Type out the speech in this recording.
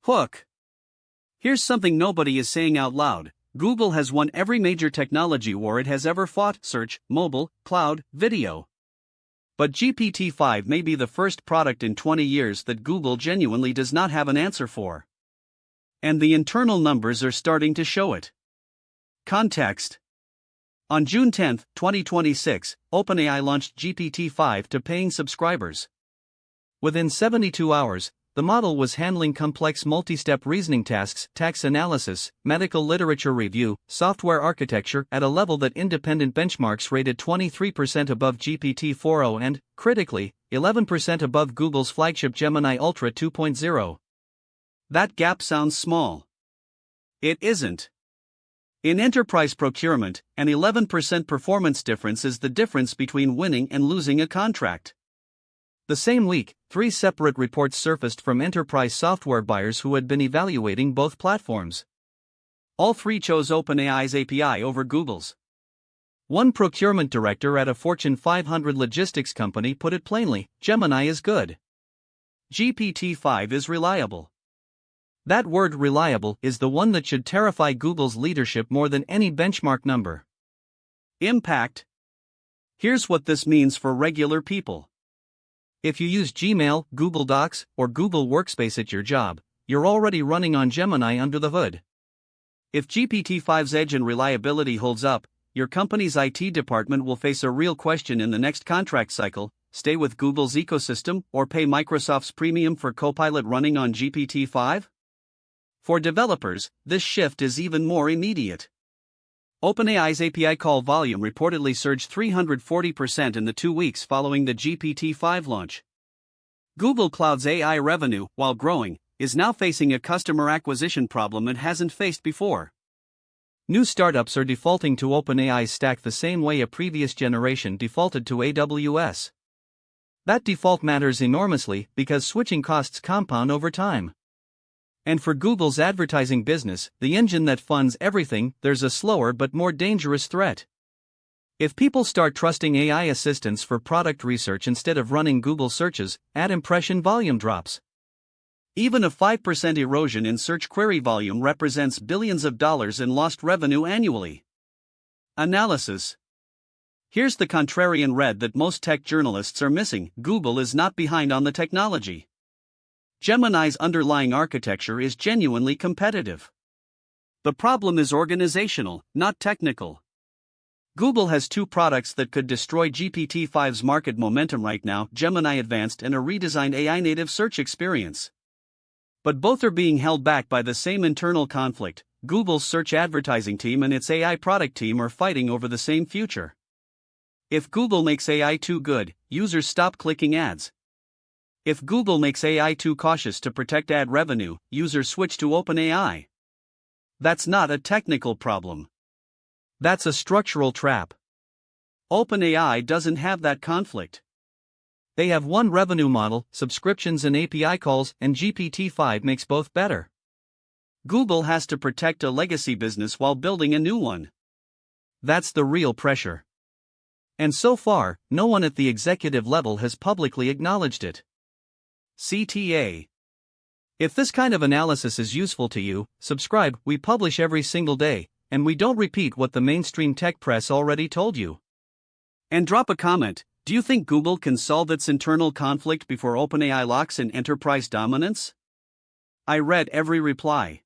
Hook. Here's something nobody is saying out loud. Google has won every major technology war it has ever fought: search, mobile, cloud, video. But GPT-5 may be the first product in 20 years that Google genuinely does not have an answer for. And the internal numbers are starting to show it. Context. On June 10, 2026, OpenAI launched GPT-5 to paying subscribers. Within 72 hours, the model was handling complex multi-step reasoning tasks, tax analysis, medical literature review, software architecture at a level that independent benchmarks rated 23% above GPT-4o and, critically, 11% above Google's flagship Gemini Ultra 2.0. That gap sounds small. It isn't. In enterprise procurement, an 11% performance difference is the difference between winning and losing a contract. The same week, 3 separate reports surfaced from enterprise software buyers who had been evaluating both platforms. All 3 chose OpenAI's API over Google's. One procurement director at a Fortune 500 logistics company put it plainly: Gemini is good. GPT-5 is reliable. That word reliable is the one that should terrify Google's leadership more than any benchmark number. Impact. Here's what this means for regular people. If you use Gmail, Google Docs, or Google Workspace at your job, you're already running on Gemini under the hood. If GPT-5's edge and reliability holds up, your company's IT department will face a real question in the next contract cycle: stay with Google's ecosystem or pay Microsoft's premium for Copilot running on GPT-5? For developers, this shift is even more immediate. OpenAI's API call volume reportedly surged 340% in the 2 weeks following the GPT-5 launch. Google Cloud's AI revenue, while growing, is now facing a customer acquisition problem it hasn't faced before. New startups are defaulting to OpenAI's stack the same way a previous generation defaulted to AWS. That default matters enormously because switching costs compound over time. And for Google's advertising business, the engine that funds everything, there's a slower but more dangerous threat. If people start trusting AI assistants for product research instead of running Google searches, ad impression volume drops. Even a 5% erosion in search query volume represents billions of dollars in lost revenue annually. Analysis. Here's the contrarian read that most tech journalists are missing: Google is not behind on the technology. Gemini's underlying architecture is genuinely competitive. The problem is organizational, not technical. Google has 2 products that could destroy GPT-5's market momentum right now: Gemini Advanced and a redesigned AI-native search experience. But both are being held back by the same internal conflict. Google's search advertising team and its AI product team are fighting over the same future. If Google makes AI too good, users stop clicking ads. If Google makes AI too cautious to protect ad revenue, users switch to OpenAI. That's not a technical problem. That's a structural trap. OpenAI doesn't have that conflict. They have one revenue model, subscriptions and API calls, and GPT-5 makes both better. Google has to protect a legacy business while building a new one. That's the real pressure. And so far, no one at the executive level has publicly acknowledged it. CTA. If this kind of analysis is useful to you, subscribe. We publish every single day, and we don't repeat what the mainstream tech press already told you. And drop a comment: do you think Google can solve its internal conflict before OpenAI locks in enterprise dominance? I read every reply.